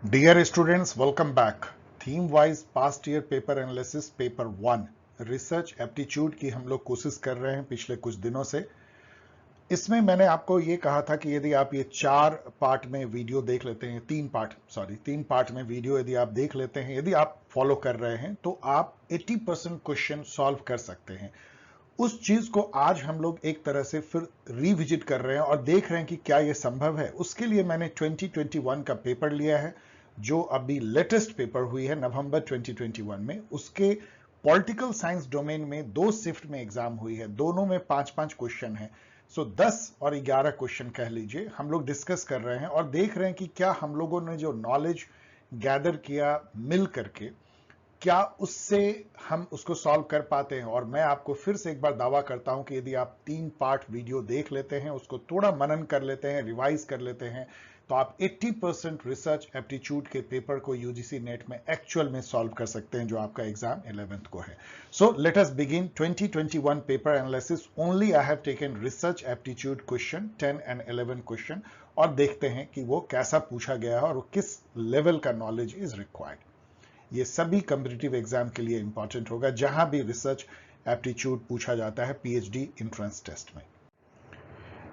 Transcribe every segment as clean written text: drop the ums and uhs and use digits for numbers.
Dear students, welcome back. Theme wise past year paper analysis paper 1 research aptitude की हम लोग कोशिश कर रहे हैं पिछले कुछ दिनों से। इसमें मैंने आपको ये कहा था कि यदि आप ये 4 पार्ट में वीडियो देख लेते हैं, 3 पार्ट में वीडियो यदि आप देख लेते हैं, यदि आप फॉलो कर रहे हैं तो आप 80% क्वेश्चन सॉल्व कर सकते हैं। उस चीज को आज हम लोग एक तरह से फिर रिविजिट कर रहे हैं और देख रहे हैं कि क्या यह संभव है। उसके लिए मैंने 2021 का पेपर लिया है जो अभी लेटेस्ट पेपर हुई है नवंबर 2021 में। उसके पॉलिटिकल साइंस डोमेन में 2 शिफ्ट में एग्जाम हुई है, दोनों में 5-5 क्वेश्चन है। सो 10 और 11 क्वेश्चन कह लीजिए हम लोग डिस्कस कर रहे हैं और देख रहे हैं कि क्या हम लोगों ने जो नॉलेज गैदर किया मिल करके क्या उससे हम उसको सॉल्व कर पाते हैं। और मैं आपको फिर से एक बार दावा करता हूं कि यदि आप 3 पार्ट वीडियो देख लेते हैं, उसको थोड़ा मनन कर लेते हैं, रिवाइज कर लेते हैं, तो आप 80% रिसर्च एप्टीट्यूड के पेपर को यूजीसी नेट में एक्चुअल में सॉल्व कर सकते हैं जो आपका एग्जाम 11th को है। So let us begin 2021 paper analysis. Only I have taken research aptitude question 10 and 11 question और देखते हैं कि वो कैसा पूछा गया है और किस लेवल का नॉलेज इज रिक्वायर्ड। ये सभी कॉम्पिटिटिव एग्जाम के लिए इंपॉर्टेंट होगा जहां भी रिसर्च एप्टीट्यूड पूछा जाता है पीएचडी एंट्रेंस टेस्ट में।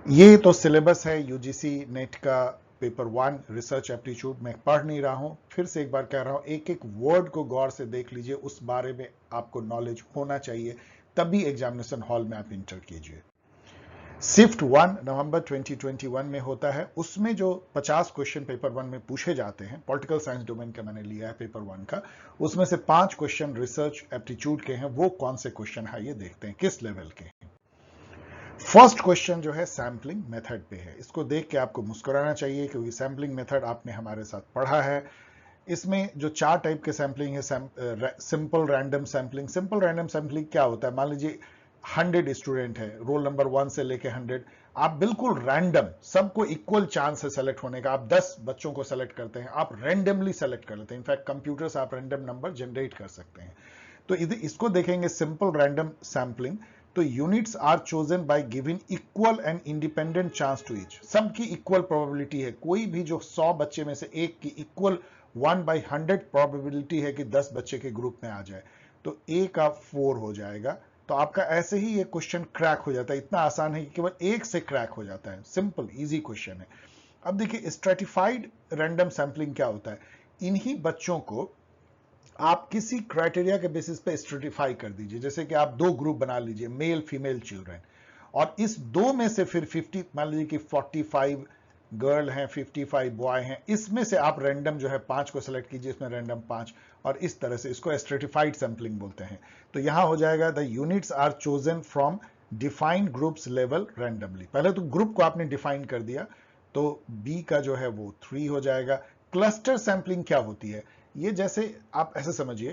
ये तो सिलेबस है यूजीसी नेट का पेपर 1 रिसर्च एप्टीट्यूड। मैं पढ़ नहीं रहा हूं, फिर से एक बार कह रहा हूं, एक एक वर्ड को गौर से देख लीजिए, उस बारे में आपको नॉलेज होना चाहिए, तभी एग्जामिनेशन हॉल में आप इंटर कीजिए। शिफ्ट 1 नवंबर 2021 में होता है। उसमें जो 50 क्वेश्चन पेपर 1 में पूछे जाते हैं, पॉलिटिकल साइंस डोमेन का मैंने लिया है पेपर 1 का, उसमें से 5 क्वेश्चन रिसर्च एप्टीट्यूड के हैं। वो कौन से क्वेश्चन है ये देखते हैं किस लेवल के हैं। फर्स्ट क्वेश्चन जो है सैम्पलिंग मेथड पे है। इसको देख के आपको मुस्कुराना चाहिए क्योंकि सैम्पलिंग मेथड आपने हमारे साथ पढ़ा है। इसमें जो 4 टाइप के सैम्पलिंग है, simple random sampling. Simple random sampling क्या होता है? मान लीजिए 100 स्टूडेंट है, रोल नंबर 1 से लेके 100, आप बिल्कुल रैंडम सबको इक्वल चांस है सेलेक्ट होने का। आप 10 बच्चों को सेलेक्ट करते हैं, आप रैंडमली सेलेक्ट कर लेते हैं। इनफैक्ट कंप्यूटर से आप रैंडम नंबर जनरेट कर सकते हैं। तो इसको देखेंगे सिंपल रैंडम सैम्पलिंग। तो units are chosen by giving equal and independent chance to each. सबकी इक्वल प्रोबेबिलिटी है, कोई भी जो 100 बच्चे में से एक की इक्वल 1/100 प्रोबेबिलिटी है कि 10 बच्चे के ग्रुप में आ जाए, तो ए का 4 हो जाएगा। तो आपका ऐसे ही ये क्वेश्चन क्रैक हो जाता है। इतना आसान है कि केवल एक से क्रैक हो जाता है। सिंपल इजी क्वेश्चन है। अब देखिए स्ट्रेटिफाइड रैंडम सैम्पलिंग क्या होता है? इन्हीं बच्चों को आप किसी क्राइटेरिया के बेसिस पे स्ट्रेटिफाई कर दीजिए। जैसे कि आप 2 ग्रुप बना लीजिए, मेल फीमेल चिल्ड्रन, और इस 2 में से फिर 50, मान लीजिए कि 45 गर्ल हैं, 55 बॉय हैं, इसमें से आप रैंडम जो है 5 को सेलेक्ट कीजिए, इसमें रैंडम 5, और इस तरह से इसको स्ट्रेटिफाइड सैम्पलिंग बोलते हैं। तो यहां हो जाएगा the units are chosen from defined groups level randomly. पहले तो ग्रुप को आपने डिफाइन कर दिया, तो बी का जो है वो 3 हो जाएगा। क्लस्टर सैम्पलिंग क्या होती है? ये जैसे आप ऐसे समझिए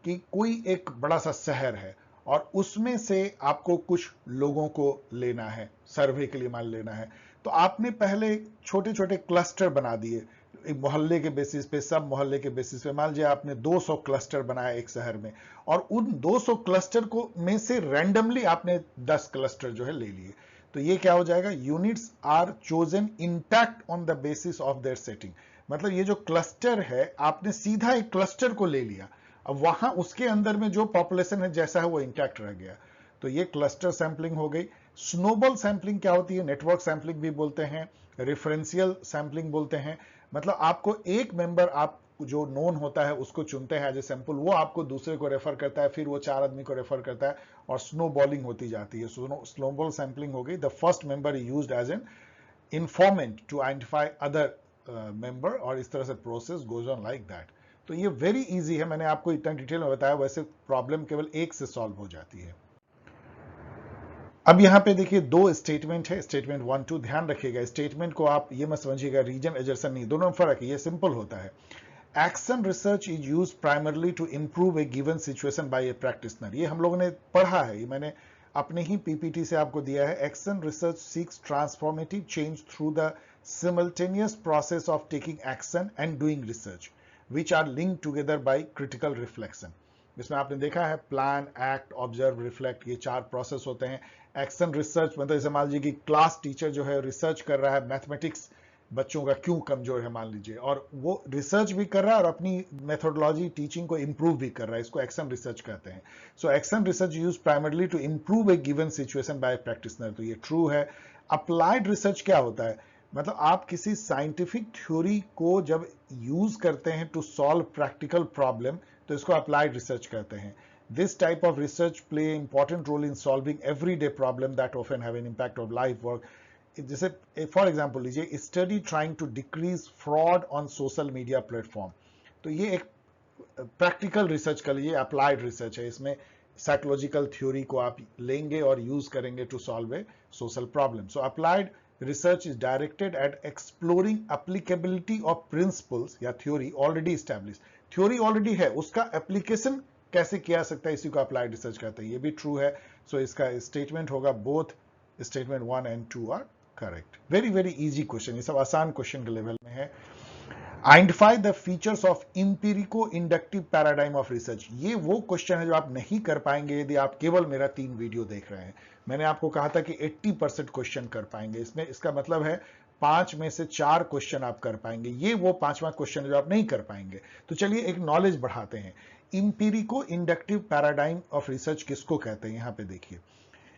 कि कोई एक बड़ा सा शहर है और उसमें से आपको कुछ लोगों को लेना है, सर्वे के लिए मान लेना है। तो आपने पहले छोटे छोटे क्लस्टर बना दिए, एक मोहल्ले के बेसिस पे, सब मोहल्ले के बेसिस पे। मान लीजिए आपने 200 क्लस्टर बनाया एक शहर में, और उन 200 क्लस्टर को में से रैंडमली आपने 10 क्लस्टर जो है ले लिए। तो ये क्या हो जाएगा? Units are chosen intact on the basis of their setting. मतलब ये जो क्लस्टर है, आपने सीधा एक क्लस्टर को ले लिया, अब वहां उसके अंदर में जो पॉपुलेशन है जैसा है वो इंटैक्ट रह गया। तो ये क्लस्टर सैंपलिंग हो गई। स्नोबॉल सैंपलिंग क्या होती है? नेटवर्क सैंपलिंग भी बोलते हैं, रेफरेंशियल सैंपलिंग बोलते हैं। मतलब आपको एक मेंबर, आप जो नोन होता है उसको चुनते हैं एज ए सैंपल, वो आपको दूसरे को रेफर करता है, फिर वो 4 आदमी को रेफर करता है और स्नोबॉलिंग होती जाती है। स्नोबॉल सैंपलिंग हो गई। The first member used as an informant to identify other member, और इस तरह से process goes on like that. तो ये वेरी इजी है, मैंने आपको इतना डिटेल में बताया, वैसे प्रॉब्लम केवल एक से सॉल्व हो जाती है। अब यहां पे देखिए 2 स्टेटमेंट है, स्टेटमेंट 1, 2। ध्यान रखिएगा, स्टेटमेंट को आप ये मत समझिएगा रीजन एजर्सन नहीं, दोनों में फर्क है, ये सिंपल होता है। Action research is use primarily to improve a given situation by a practitioner. ये हम लोगों ने पढ़ा है, ये मैंने अपने ही पीपीटी से आपको दिया है। Action research seeks transformative change through the simultaneous process of taking action and doing research which are linked together by critical reflection। इसमें आपने देखा है प्लान, एक्ट, ऑब्जर्व, रिफ्लेक्ट, ये 4 प्रोसेस होते हैं। एक्शन रिसर्च मतलब जैसे मान लीजिए कि क्लास टीचर जो है रिसर्च कर रहा है मैथमेटिक्स बच्चों का क्यों कमजोर है मान लीजिए, और वो रिसर्च भी कर रहा है और अपनी मेथोडोलॉजी टीचिंग को इंप्रूव भी कर रहा है, इसको एक्शन रिसर्च कहते हैं। So action research use primarily to improve a given situation by practitioner, तो ये ट्रू है। अप्लाइड रिसर्च क्या होता है, मतलब आप किसी साइंटिफिक थ्योरी को जब यूज करते हैं टू सॉल्व प्रैक्टिकल प्रॉब्लम, तो इसको अप्लाइड रिसर्च कहते हैं। This type of research play an important role in solving everyday problem that often have an impact of life work. जैसे फॉर एग्जाम्पल लीजिए, study trying to decrease fraud on social media platform, तो ये एक practical research का लिए applied research है। इसमें psychological theory को आप लेंगे और यूज करेंगे to solve a social problem. So applied research is directed at exploring applicability of principles या theory already establish, theory already है, उसका एप्लीकेशन कैसे किया जा सकता है, इसी को अप्लाइड रिसर्च कहते हैं। ये भी ट्रू है। सो इसका स्टेटमेंट होगा both statement 1 and 2 are correct. Very very easy question, ये सब आसान क्वेश्चन के लेवल में है। Identify the features of empirico inductive paradigm of research, ये वो क्वेश्चन है जो आप नहीं कर पाएंगे यदि आप केवल मेरा 3 वीडियो देख रहे हैं। मैंने आपको कहा था कि 80% क्वेश्चन कर पाएंगे इसमें, इसका मतलब है 5 में से 4 क्वेश्चन आप कर पाएंगे, ये वो 5वां क्वेश्चन है जो आप नहीं कर पाएंगे। तो चलिए एक नॉलेज बढ़ाते हैं। इंपिरिको इंडक्टिव पैराडाइम ऑफ रिसर्च किसको कहते हैं, यहां पे देखिए,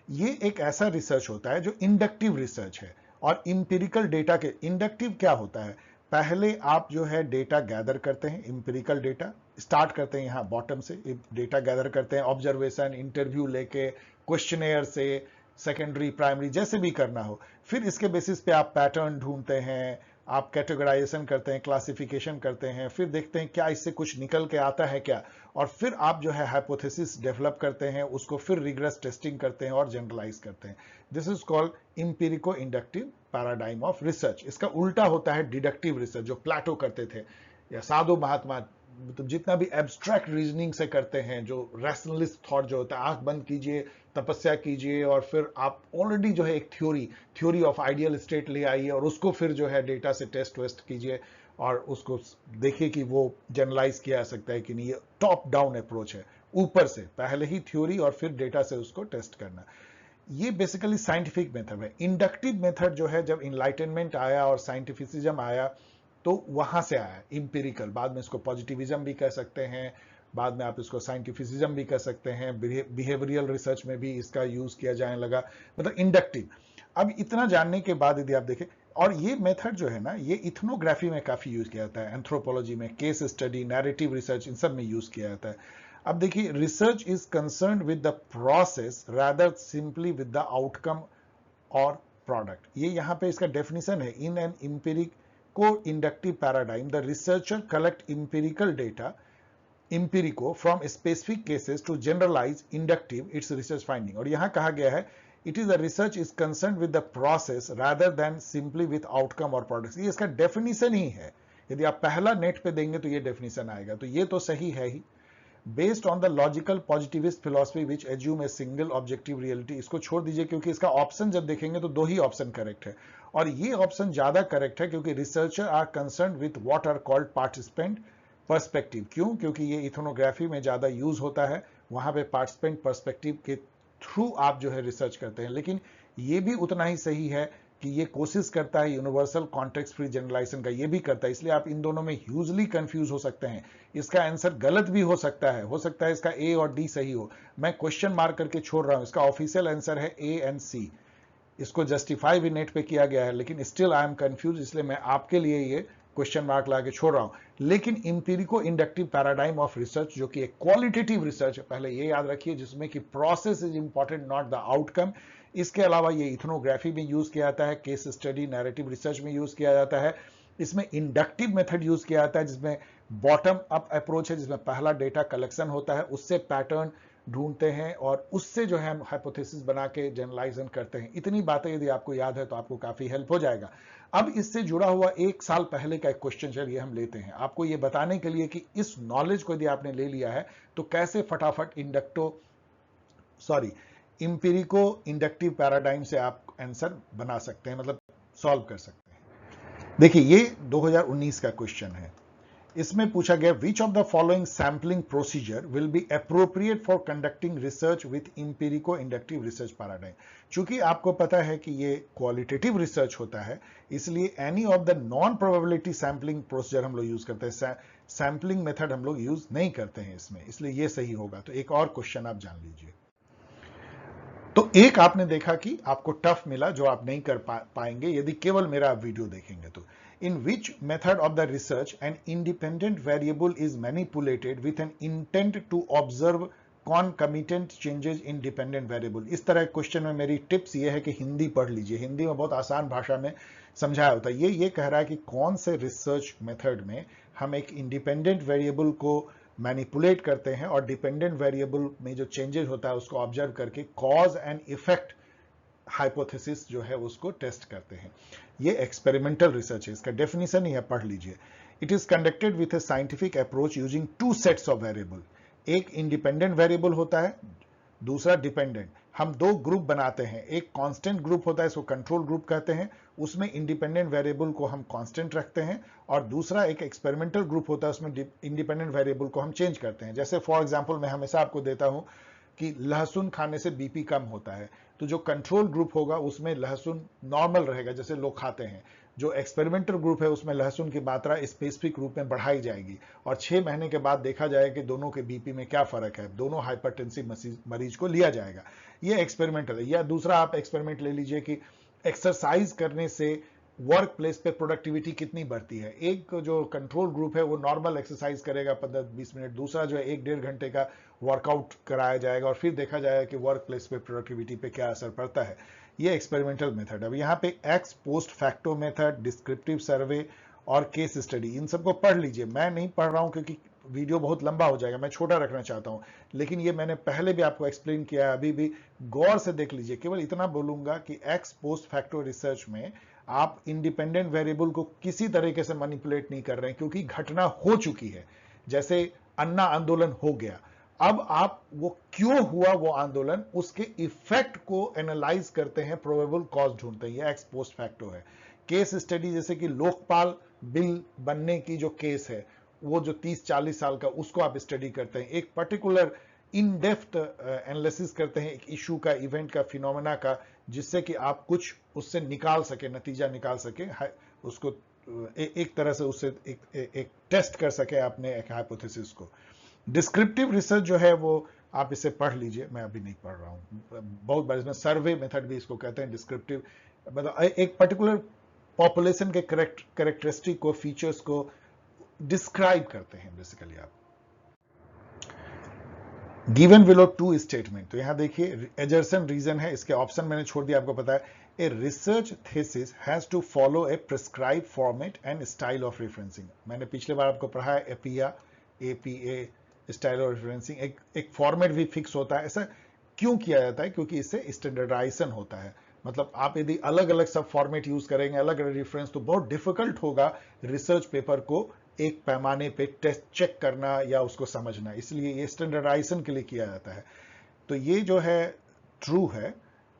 ये एक ऐसा रिसर्च होता है जो इंडक्टिव रिसर्च है। और इंपिरिकल डेटा के, इंडक्टिव क्या होता है, पहले आप जो है डेटा गैदर करते हैं, इंपिरिकल डेटा स्टार्ट करते हैं यहां बॉटम से, डेटा गैदर करते हैं, ऑब्जर्वेशन, इंटरव्यू लेके, क्वेश्चनेयर से, सेकेंडरी प्राइमरी जैसे भी करना हो, फिर इसके बेसिस पे आप पैटर्न ढूंढते हैं, आप कैटेगराइजेशन करते हैं, क्लासिफिकेशन करते हैं, फिर देखते हैं क्या इससे कुछ निकल के आता है क्या, और फिर आप जो है हाइपोथेसिस डेवलप करते हैं, उसको फिर रिग्रेस टेस्टिंग करते हैं और जनरलाइज करते हैं। This is called empirico inductive paradigm of research. इसका उल्टा होता है डिडक्टिव रिसर्च, जो प्लेटो करते थे या साधु महात्मा, मतलब जितना भी एब्स्ट्रैक्ट रीजनिंग से करते हैं, जो रैशनलिस्ट थॉट जो होता है, आंख बंद कीजिए, तपस्या कीजिए और फिर आप ऑलरेडी जो है एक थ्योरी ऑफ आइडियल स्टेट ले आइए और उसको फिर जो है डेटा से टेस्ट वेस्ट कीजिए और उसको देखिए कि वो जनरलाइज किया जा सकता है कि नहीं। ये टॉप डाउन अप्रोच है, ऊपर से पहले ही थ्योरी और फिर डेटा से उसको टेस्ट करना। ये बेसिकली साइंटिफिक मेथड है। इंडक्टिव मेथड जो है, जब इनलाइटनमेंट आया और साइंटिफिसिज्म आया तो वहां से आया इंपिरिकल, बाद में इसको पॉजिटिविज्म भी कह सकते हैं, बाद में आप इसको साइंटिफिसिज्म भी कह सकते हैं, बिहेवियरल रिसर्च में भी इसका यूज किया जाने लगा, मतलब इंडक्टिव। अब इतना जानने के बाद यदि आप देखें, और ये मेथड जो है ना, ये इथनोग्राफी में काफी यूज किया जाता है, एंथ्रोपोलॉजी में, केस स्टडी, नैरेटिव रिसर्च, इन सब में यूज किया जाता है। अब देखिए, research is concern with the process rather simply with the outcome और प्रोडक्ट। ये यहां पे इसका डेफिनेशन है। In an inductive paradigm the researcher collect empirical data empirico from specific cases to generalize inductive its research finding। और यहां कहा गया है it is the research is concerned with the process rather than simply with outcome or products। ये इसका definition ही है, यदि आप पहला नेट पे देंगे तो ये डेफिनेशन आएगा, तो ये तो सही है ही। Based on the logical positivist philosophy which assume a single objective reality, इसको छोड़ दीजिए क्योंकि इसका ऑप्शन जब देखेंगे तो 2 ही ऑप्शन करेक्ट है, और ये ऑप्शन ज्यादा करेक्ट है क्योंकि researcher are concern with what are called participant perspective. क्यों? क्योंकि ये इथनोग्राफी में ज्यादा यूज होता है, वहां पे पार्टिसिपेंट पर्सपेक्टिव के थ्रू आप जो है रिसर्च करते हैं। लेकिन ये भी उतना ही सही है कि ये कोशिश करता है यूनिवर्सल कॉन्टेक्स्ट फ्री जनरलाइजेशन का, ये भी करता है, इसलिए आप इन दोनों में ह्यूजली कंफ्यूज हो सकते हैं। इसका आंसर गलत भी हो सकता है इसका ए और डी सही हो, मैं क्वेश्चन मार्क करके छोड़ रहा हूं। इसका ऑफिशियल आंसर है ए एंड सी, इसको जस्टिफाई भी नेट पे किया गया है, लेकिन स्टिल आई एम कंफ्यूज, इसलिए मैं आपके लिए ये क्वेश्चन मार्क लगा के छोड़ रहा हूं। लेकिन इंपिरिको इंडक्टिव पैराडाइम ऑफ रिसर्च, जो कि एक क्वालिटेटिव रिसर्च है, पहले ये याद रखिए, जिसमें कि process is important not the outcome. इसके अलावा ये इथनोग्राफी में यूज किया जाता है, केस स्टडी, नैरेटिव रिसर्च में यूज किया जाता है। इसमें इंडक्टिव मेथड यूज किया जाता है, जिसमें बॉटम अप अप्रोच है, जिसमें पहला डेटा कलेक्शन होता है, उससे पैटर्न ढूंढते हैं और उससे जो है हम हाइपोथेसिस बना के जनरलाइजेशन करते हैं। इतनी बातें यदि आपको याद है तो आपको काफी हेल्प हो जाएगा। अब इससे जुड़ा हुआ 1 साल पहले का एक क्वेश्चन चलिए हम लेते हैं, आपको ये बताने के लिए कि इस नॉलेज को यदि आपने ले लिया है तो कैसे फटाफट इंपिरिको इंडक्टिव पैराडाइम से आप आंसर बना सकते हैं, मतलब सॉल्व कर सकते हैं। देखिए, ये 2019 का क्वेश्चन है। इसमें पूछा गया which of the following sampling procedure will be appropriate for conducting research with empirico inductive research paradigm. चूंकि आपको पता है कि ये क्वालिटेटिव रिसर्च होता है, इसलिए any of the non probability sampling procedure हम लोग यूज करते हैं, सैम्पलिंग मेथड हम लोग यूज नहीं करते हैं इसमें, इसलिए ये सही होगा। तो एक और क्वेश्चन आप जान लीजिए। तो एक आपने देखा कि आपको टफ मिला जो आप नहीं कर पाएंगे यदि केवल मेरा आप वीडियो देखेंगे तो। In which method of the research an independent variable is manipulated with an intent to observe concomitant changes in dependent variable. इस तरह क्वेश्चन में मेरी टिप्स ये है कि हिंदी पढ़ लीजिए, हिंदी में बहुत आसान भाषा में समझाया होता है। ये कह रहा है कि कौन से रिसर्च मेथड में हम एक इंडिपेंडेंट वेरिएबल को मैनिपुलेट करते हैं और डिपेंडेंट वेरिएबल में जो चेंजेस होता है उसको ऑब्जर्व करके कॉज एंड इफेक्ट हाइपोथेसिस जो है उसको टेस्ट करते हैं। ये एक्सपेरिमेंटल रिसर्च है, इसका डेफिनेशन ही है, पढ़ लीजिए। It is conducted with A scientific approach using two sets of variable. एक इंडिपेंडेंट वेरिएबल होता है, दूसरा डिपेंडेंट। हम दो ग्रुप बनाते हैं, एक कांस्टेंट ग्रुप होता है, इसको कंट्रोल ग्रुप कहते हैं, उसमें इंडिपेंडेंट वेरिएबल को हम कांस्टेंट रखते हैं, और दूसरा एक एक्सपेरिमेंटल ग्रुप होता है, उसमें इंडिपेंडेंट वेरिएबल को हम चेंज करते हैं। जैसे फॉर एग्जांपल मैं हमेशा आपको देता हूं कि लहसुन खाने से बीपी कम होता है, तो जो कंट्रोल ग्रुप होगा उसमें लहसुन नॉर्मल रहेगा जैसे लोग खाते हैं। जो एक्सपेरिमेंटल ग्रुप है उसमें लहसुन की मात्रा स्पेसिफिक रूप में बढ़ाई जाएगी और 6 महीने के बाद देखा जाएगा कि दोनों के बीपी में क्या फर्क है, दोनों हाइपरटेंसिव मरीज को लिया जाएगा। ये एक्सपेरिमेंटल है। या दूसरा आप एक्सपेरिमेंट ले लीजिए कि एक्सरसाइज करने से वर्क प्लेस पे प्रोडक्टिविटी कितनी बढ़ती है। एक जो कंट्रोल ग्रुप है वो नॉर्मल एक्सरसाइज करेगा 15-20 मिनट, दूसरा जो है 1-1.5 घंटे का वर्कआउट कराया जाएगा और फिर देखा जाएगा कि वर्क प्लेस पे प्रोडक्टिविटी पे क्या असर पड़ता है। ये एक्सपेरिमेंटल मेथड। अब यहाँ पे ex post facto method, descriptive survey और केस स्टडी, इन सबको पढ़ लीजिए। मैं नहीं पढ़ रहा हूं क्योंकि वीडियो बहुत लंबा हो जाएगा, मैं छोटा रखना चाहता हूं, लेकिन ये मैंने पहले भी आपको एक्सप्लेन किया है, अभी भी गौर से देख लीजिए। केवल इतना बोलूंगा कि एक्स पोस्ट फैक्टो रिसर्च में आप इंडिपेंडेंट वेरिएबल को किसी तरीके से मैनिपुलेट नहीं कर रहे हैं क्योंकि घटना हो चुकी है। जैसे अन्ना आंदोलन हो गया, अब आप वो क्यों हुआ वो आंदोलन, उसके इफेक्ट को एनालाइज करते हैं, प्रोबेबल कॉज ढूंढते हैं, ये एक्स पोस्ट फैक्टो है। केस स्टडी जैसे कि लोकपाल बिल बनने की जो केस है, वो जो 30-40 साल का, उसको आप स्टडी करते हैं, एक पर्टिकुलर इन डेप्थ एनालिसिस करते हैं एक इशू का, इवेंट का, फिनोमेना का, जिससे कि आप कुछ उससे निकाल सके, नतीजा निकाल सके, उसको एक तरह से उससे एक टेस्ट कर सके आपने एक हाइपोथेसिस को। डिस्क्रिप्टिव रिसर्च जो है वो आप इसे पढ़ लीजिए, मैं अभी नहीं पढ़ रहा हूं, बहुत बार इसमें सर्वे मेथड भी इसको कहते हैं। डिस्क्रिप्टिव मतलब एक पर्टिकुलर पॉपुलेशन के कैरेक्टरिस्टिक को, फीचर्स को डिस्क्राइब करते हैं बेसिकली आप। गिवन बिलो टू स्टेटमेंट, तो यहां देखिए एजर्सन रीजन है, इसके ऑप्शन मैंने छोड़ दिया, आपको पता है। A research thesis has to follow a prescribe format and style of referencing. मैंने पिछले बार आपको पढ़ा है APA, APA, style of referencing, एक फॉर्मेट भी फिक्स होता है। ऐसा क्यों किया जाता है? क्योंकि इससे स्टैंडर्डाइजेशन होता है। मतलब आप यदि अलग अलग सब फॉर्मेट यूज करेंगे, अलग अलग रेफरेंस, तो बहुत डिफिकल्ट होगा रिसर्च पेपर को एक पैमाने पे टेस्ट चेक करना या उसको समझना, इसलिए ये स्टैंडर्डाइजेशन के लिए किया जाता है। तो ये जो है ट्रू है।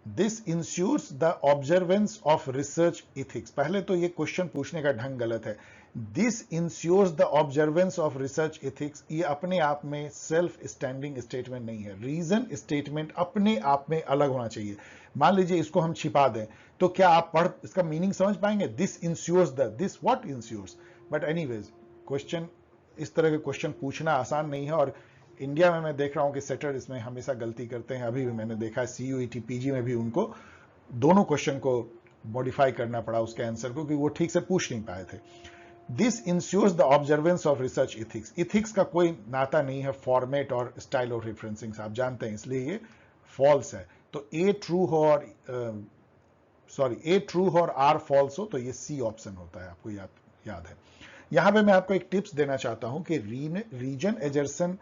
This ensures the observance of research ethics. पहले तो ये क्वेश्चन पूछने का ढंग गलत है। This ensures the observance of research ethics, ये अपने आप में सेल्फ स्टैंडिंग स्टेटमेंट नहीं है। रीजन स्टेटमेंट अपने आप में अलग होना चाहिए। मान लीजिए इसको हम छिपा दें तो क्या आप पढ़ इसका मीनिंग समझ पाएंगे? This ensures the, this what ensures? But anyways, question इस तरह के क्वेश्चन पूछना आसान नहीं है, और इंडिया में मैं देख रहा हूं कि सेटर इसमें हमेशा गलती करते हैं। अभी भी मैंने देखा है CUET पीजी में भी उनको दोनों क्वेश्चन को मॉडिफाई करना पड़ा उसके आंसर को, क्योंकि वो ठीक से पूछ नहीं पाए थे। This ensures the observance of research ethics. Ethics का कोई नाता नहीं है फॉर्मेट और स्टाइल ऑफ रेफरेंसिंग, आप जानते हैं, इसलिए ये फॉल्स है। तो ए ट्रू हो और ए ट्रू हो और आर फॉल्स हो तो ये सी ऑप्शन होता है, आपको याद है। यहां पे मैं आपको एक टिप्स देना चाहता हूं कि रीजन एजर्सन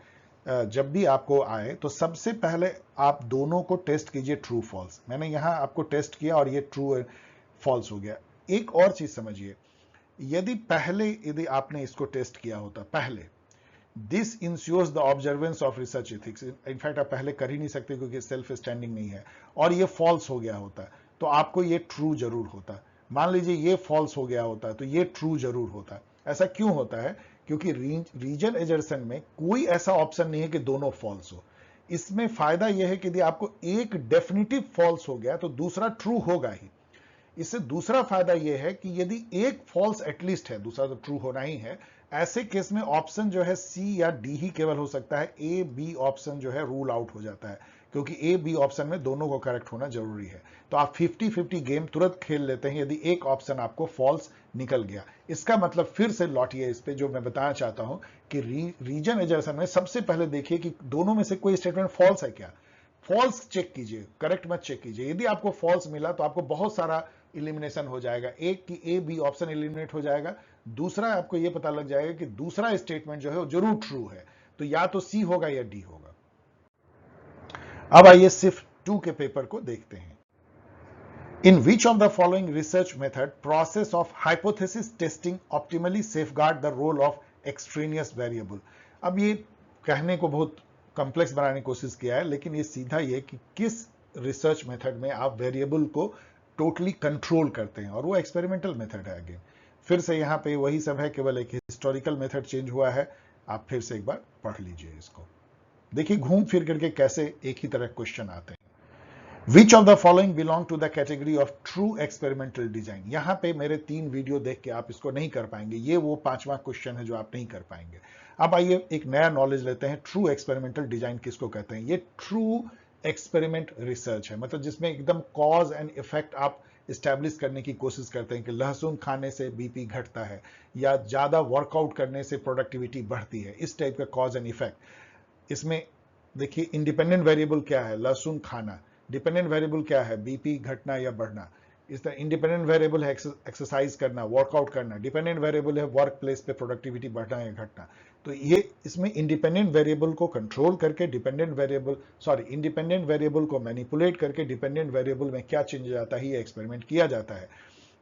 जब भी आपको आए तो सबसे पहले आप दोनों को टेस्ट कीजिए ट्रू फॉल्स। मैंने यहां आपको टेस्ट किया और ये ट्रू फॉल्स हो गया। एक और चीज समझिए, यदि आपने इसको टेस्ट किया होता पहले, this ensures the observance of research ethics, in fact आप पहले कर ही नहीं सकते क्योंकि सेल्फ स्टैंडिंग नहीं है, और ये फॉल्स हो गया होता तो आपको ये ट्रू जरूर होता। मान लीजिए ये फॉल्स हो गया होता तो ये ट्रू जरूर होता। ऐसा क्यों होता है? क्योंकि रीजन एजर्सन में कोई ऐसा ऑप्शन नहीं है कि दोनों फॉल्स हो। इसमें फायदा यह है कि यदि आपको एक डेफिनेटिव फॉल्स हो गया तो दूसरा ट्रू होगा ही। इससे दूसरा फायदा यह है कि यदि एक फॉल्स एटलीस्ट है, दूसरा तो ट्रू होना ही है, ऐसे केस में ऑप्शन जो है सी या डी ही केवल हो सकता है, ए बी ऑप्शन जो है रूल आउट हो जाता है, क्योंकि ए बी ऑप्शन में दोनों को करेक्ट होना जरूरी है। तो आप 50-50 गेम तुरंत खेल लेते हैं यदि एक ऑप्शन आपको फॉल्स निकल गया। इसका मतलब फिर से लौटिए इस पे, जो मैं बताना चाहता हूं कि रीजन एजर्सन में सबसे पहले देखिए कि दोनों में से कोई स्टेटमेंट फॉल्स है क्या। फॉल्स चेक कीजिए, करेक्ट मत चेक कीजिए। यदि आपको फॉल्स मिला तो आपको बहुत सारा इलिमिनेशन हो जाएगा, एक की ए बी ऑप्शन इलिमिनेट हो जाएगा, दूसरा आपको यह पता लग जाएगा कि दूसरा स्टेटमेंट जो है वो जरूर ट्रू है, तो या तो सी होगा या डी होगा। अब आइए सिर्फ 2 के पेपर को देखते हैं। In which of the following research method process of hypothesis testing optimally safeguard the role of extraneous variable? अब ये कहने को बहुत कॉम्प्लेक्स बनाने की कोशिश किया है, लेकिन ये सीधा ये कि किस रिसर्च मेथड में आप वेरिएबल को टोटली कंट्रोल करते हैं, और वो एक्सपेरिमेंटल मेथड है। अगेन फिर से यहाँ पे वही सब है, केवल एक हिस्टोरिकल मेथड चेंज हुआ है। आप फिर से एक बार पढ़ लीजिए इसको, देखिए घूम फिर करके कैसे एक ही तरह क्वेश्चन आते हैं। Which of the following belong to the category of true experimental design? यहां पे मेरे 3 वीडियो देख के आप इसको नहीं कर पाएंगे, ये वो 5वां क्वेश्चन है जो आप नहीं कर पाएंगे। अब आइए एक नया नॉलेज लेते हैं, ट्रू एक्सपेरिमेंटल डिजाइन किसको कहते हैं। ये ट्रू एक्सपेरिमेंट रिसर्च है, मतलब जिसमें एकदम कॉज एंड इफेक्ट आप स्टैब्लिश करने की कोशिश करते हैं कि लहसुन खाने से बीपी घटता है या ज्यादा वर्कआउट करने से प्रोडक्टिविटी बढ़ती है, इस टाइप का कॉज एंड इफेक्ट। इसमें देखिए इंडिपेंडेंट वेरिएबल क्या है, लहसुन खाना। डिपेंडेंट वेरिएबल क्या है, बीपी घटना या बढ़ना। इस तरह इंडिपेंडेंट वेरिएबल है एक्सरसाइज करना, वर्कआउट करना। डिपेंडेंट वेरिएबल है वर्क प्लेस पे प्रोडक्टिविटी बढ़ना या घटना। तो ये इसमें इंडिपेंडेंट वेरिएबल को कंट्रोल करके इंडिपेंडेंट वेरिएबल को मैनिपुलेट करके डिपेंडेंट वेरिएबल में क्या चेंज आता है, ये एक्सपेरिमेंट किया जाता है।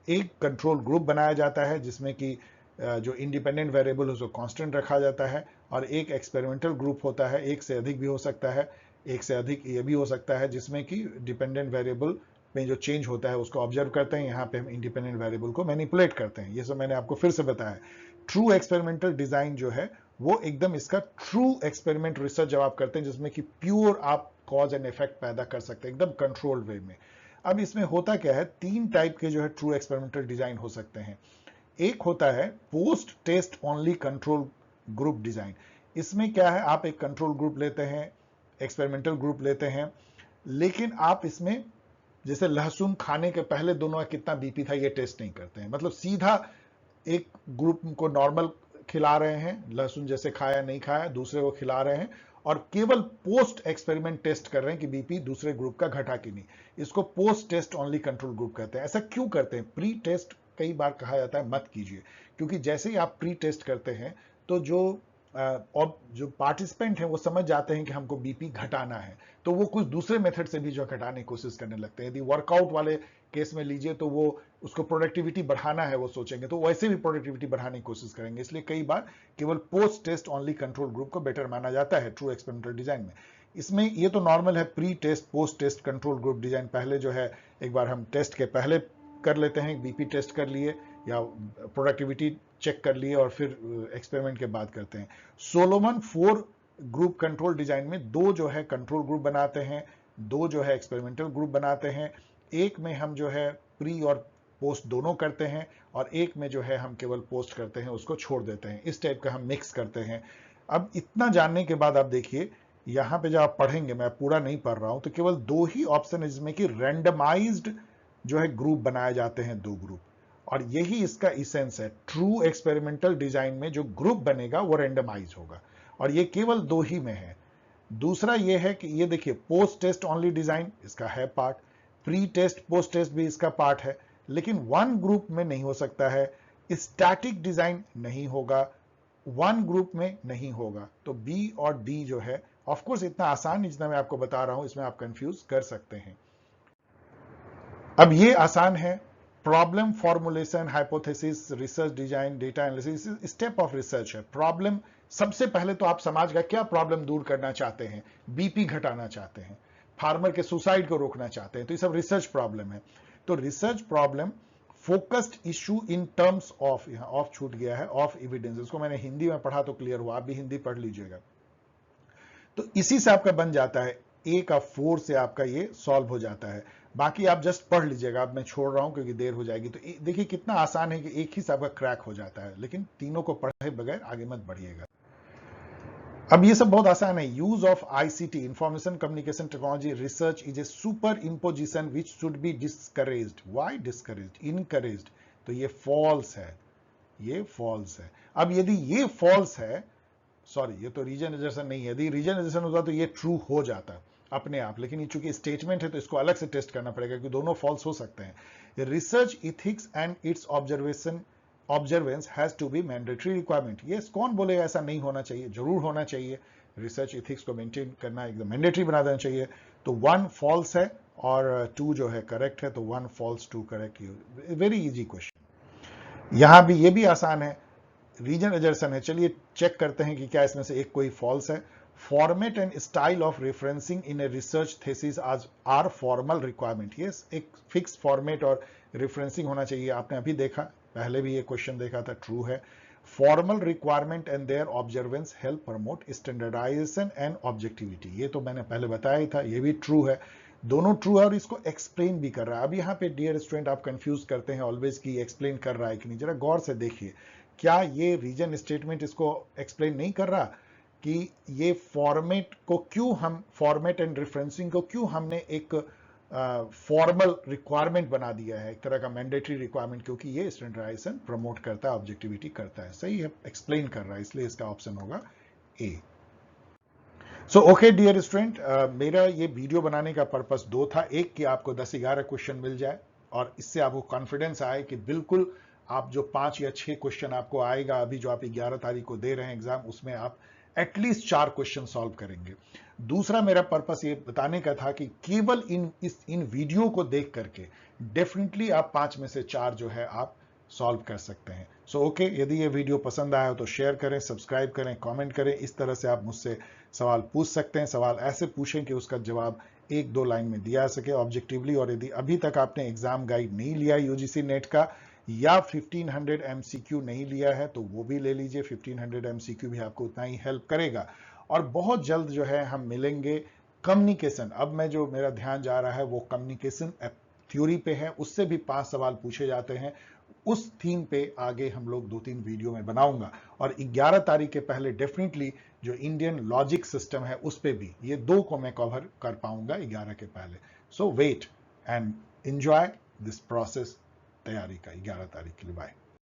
एक कंट्रोल ग्रुप बनाया जाता है जिसमें कि जो इंडिपेंडेंट वेरिएबल है उसको कांस्टेंट रखा जाता है, और एक एक्सपेरिमेंटल ग्रुप होता है, एक से अधिक भी हो सकता है, एक से अधिक ये भी हो सकता है, जिसमें कि डिपेंडेंट वेरिएबल में जो चेंज होता है उसको ऑब्जर्व करते हैं। यहाँ पे हम इंडिपेंडेंट वेरिएबल को मैनिपुलेट करते हैं। ये सब मैंने आपको फिर से बताया। ट्रू एक्सपेरिमेंटल डिजाइन जो है वो एकदम इसका ट्रू एक्सपेरिमेंट रिसर्च जब आप करते हैं, जिसमें कि प्योर आप कॉज एंड इफेक्ट पैदा कर सकते हैं एकदम कंट्रोल्ड वे में। अब इसमें होता क्या है, 3 टाइप के जो है ट्रू एक्सपेरिमेंटल डिजाइन हो सकते हैं। एक होता है post test only control group design. इसमें क्या है, आप एक कंट्रोल ग्रुप लेते हैं, एक्सपेरिमेंटल ग्रुप लेते हैं, लेकिन आप इसमें जैसे लहसुन खाने के पहले दोनों का कितना बीपी था ये टेस्ट नहीं करते हैं। मतलब सीधा एक ग्रुप को नॉर्मल खिला रहे हैं, लहसुन जैसे खाया नहीं खाया, दूसरे को खिला रहे हैं, और केवल पोस्ट एक्सपेरिमेंट टेस्ट कर रहे हैं कि बीपी दूसरे ग्रुप का घटा कि नहीं। इसको post test only control group कहते हैं। ऐसा क्यों करते हैं? प्री टेस्ट कई बार कहा जाता है मत कीजिए, क्योंकि जैसे ही आप प्री टेस्ट करते हैं तो और जो पार्टिसिपेंट हैं वो समझ जाते हैं कि हमको बीपी घटाना है, तो वो कुछ दूसरे मेथड से भी जो घटाने की कोशिश करने लगते हैं। यदि वर्कआउट वाले केस में लीजिए तो वो उसको प्रोडक्टिविटी बढ़ाना है वो सोचेंगे, तो वैसे भी प्रोडक्टिविटी बढ़ाने की कोशिश करेंगे। इसलिए कई बार केवल post test only control group को बेटर माना जाता है ट्रू एक्सपेरिमेंटल डिजाइन में। इसमें ये तो नॉर्मल है, pre test post test control group design. पहले जो है एक बार हम टेस्ट के पहले कर लेते हैं, बीपी टेस्ट कर लिए या प्रोडक्टिविटी चेक कर लिए, और फिर एक्सपेरिमेंट के बाद करते हैं। सोलोमन 4 ग्रुप कंट्रोल डिजाइन में 2 जो है कंट्रोल ग्रुप बनाते हैं, 2 जो है एक्सपेरिमेंटल ग्रुप बनाते हैं। एक में हम जो है प्री और पोस्ट दोनों करते हैं, और एक में जो है हम केवल पोस्ट करते हैं, उसको छोड़ देते हैं। इस टाइप का हम मिक्स करते हैं। अब इतना जानने के बाद आप देखिए यहां पे जब आप पढ़ेंगे, मैं पूरा नहीं पढ़ रहा हूं, तो केवल 2 ही ऑप्शन है जिसमें कि रैंडमाइज्ड जो है ग्रुप बनाए जाते हैं, 2 ग्रुप, और यही इसका इसेंस है। ट्रू एक्सपेरिमेंटल डिजाइन में जो ग्रुप बनेगा वो रैंडमाइज होगा, और ये केवल 2 ही में है। दूसरा ये है कि ये देखिए पोस्ट टेस्ट ओनली डिजाइन इसका है part, pre test post test भी इसका पार्ट है, लेकिन 1 ग्रुप में नहीं हो सकता है। स्टैटिक डिजाइन नहीं होगा, 1 ग्रुप में नहीं होगा। तो बी और डी जो है, ऑफ कोर्स इतना आसान जितना मैं आपको बता रहा हूं, इसमें आप कंफ्यूज कर सकते हैं। अब ये आसान है, problem formulation, hypothesis, research design, data analysis, step of research है। प्रॉब्लम सबसे पहले तो आप समाज का क्या प्रॉब्लम दूर करना चाहते हैं, बीपी घटाना चाहते हैं, फार्मर के सुसाइड को रोकना चाहते हैं, तो ये सब रिसर्च प्रॉब्लम है। तो research problem focused issue in terms of, यहां ऑफ छूट गया है, ऑफ एविडेंस, इसको मैंने हिंदी में पढ़ा तो क्लियर हुआ, आप भी हिंदी पढ़ लीजिएगा। तो इसी से आपका बन जाता है, ए का 4 से आपका ये सॉल्व हो जाता है। बाकी आप जस्ट पढ़ लीजिएगा, अब मैं छोड़ रहा हूं क्योंकि देर हो जाएगी। तो देखिए कितना आसान है कि एक ही से आपका क्रैक हो जाता है, लेकिन तीनों को पढ़े बगैर आगे मत बढ़िएगा। अब ये सब बहुत आसान है। Use of ICT, information communication technology research is a super imposition which should be discouraged. Why discouraged? Encouraged. तो ये फॉल्स है, ये फॉल्स है। अब यदि ये फॉल्स है, सॉरी ये तो रीजनराइजेशन नहीं है, यदि रीजनराइजेशन होता तो ये ट्रू हो जाता अपने आप, लेकिन ये चूंकि स्टेटमेंट है तो इसको अलग से टेस्ट करना पड़ेगा क्योंकि दोनों फॉल्स हो सकते हैं। Research ethics and its observance has to be mandatory requirement. ये कौन बोलेगा ऐसा नहीं होना चाहिए? जरूर होना चाहिए। रिसर्च इथिक्स को मेंटेन करना एकदम मैंडेटरी बना देना चाहिए। तो 1 फॉल्स है और 2 जो है करेक्ट है, तो 1 false 2 correct. Very easy question. यहां भी ये भी आसान है, रीजनराइजेशन है। चलिए चेक करते हैं कि क्या इसमें से एक कोई फॉल्स है। Format and style of referencing in a research thesis are formal requirement. ये एक फिक्स फॉर्मेट और रेफरेंसिंग होना चाहिए। आपने अभी देखा, पहले भी ये क्वेश्चन देखा था, ट्रू है। Formal requirement and their observance help promote standardisation and objectivity. ये तो मैंने पहले बताया ही था, ये भी ट्रू है। दोनों ट्रू है और इसको एक्सप्लेन भी कर रहा है। अब यहाँ पे डियर स्टूडेंट आप कंफ्यूज करते हैं ऑलवेज की एक्सप्लेन कर रहा है कि नहीं, जरा गौर से देखिए, क्या ये रीजन स्टेटमेंट इसको एक्सप्लेन नहीं कर रहा कि ये फॉर्मेट को क्यों हम, फॉर्मेट एंड रेफरेंसिंग को क्यों हमने एक फॉर्मल रिक्वायरमेंट बना दिया है, एक तरह का मैंडेटरी रिक्वायरमेंट, क्योंकि ये स्टैंडर्डाइजेशन प्रमोट करता है, ऑब्जेक्टिविटी करता है। सही है, एक्सप्लेन कर रहा है, इसलिए इसका ऑप्शन होगा ए। सो ओके डियर स्टूडेंट, मेरा ये वीडियो बनाने का पर्पस 2 था। एक कि आपको 10-11 क्वेश्चन मिल जाए और इससे आपको कॉन्फिडेंस आए कि बिल्कुल आप जो 5 या 6 क्वेश्चन आपको आएगा अभी जो आप 11 तारीख को दे रहे हैं एग्जाम, उसमें आप एटलीस्ट 4 क्वेश्चन सॉल्व करेंगे। दूसरा मेरा पर्पस ये बताने का था कि केवल इन वीडियो को देख करके डेफिनेटली आप 5 में से 4 जो है आप सॉल्व कर सकते हैं। सो ओके, यदि ये वीडियो पसंद आया हो तो शेयर करें, सब्सक्राइब करें, कमेंट करें। इस तरह से आप मुझसे सवाल पूछ सकते हैं। सवाल ऐसे पूछें कि उसका जवाब 1-2 लाइन में दिया सके ऑब्जेक्टिवली। और यदि अभी तक आपने एग्जाम गाइड नहीं लिया यूजीसी नेट का या 1500 MCQ नहीं लिया है तो वो भी ले लीजिए। 1500 MCQ भी आपको उतना ही हेल्प करेगा। और बहुत जल्द जो है हम मिलेंगे कम्युनिकेशन। अब मैं जो मेरा ध्यान जा रहा है वो कम्युनिकेशन थ्योरी पे है, उससे भी 5 सवाल पूछे जाते हैं। उस थीम पे आगे हम लोग 2-3 वीडियो में बनाऊंगा। और 11 तारीख के पहले डेफिनेटली जो इंडियन लॉजिक सिस्टम है उस पे भी, ये 2 को मैं कवर कर पाऊंगा 11 के पहले। So wait and enjoy this process तैयारी का 11 तारीख के लिए। बाय।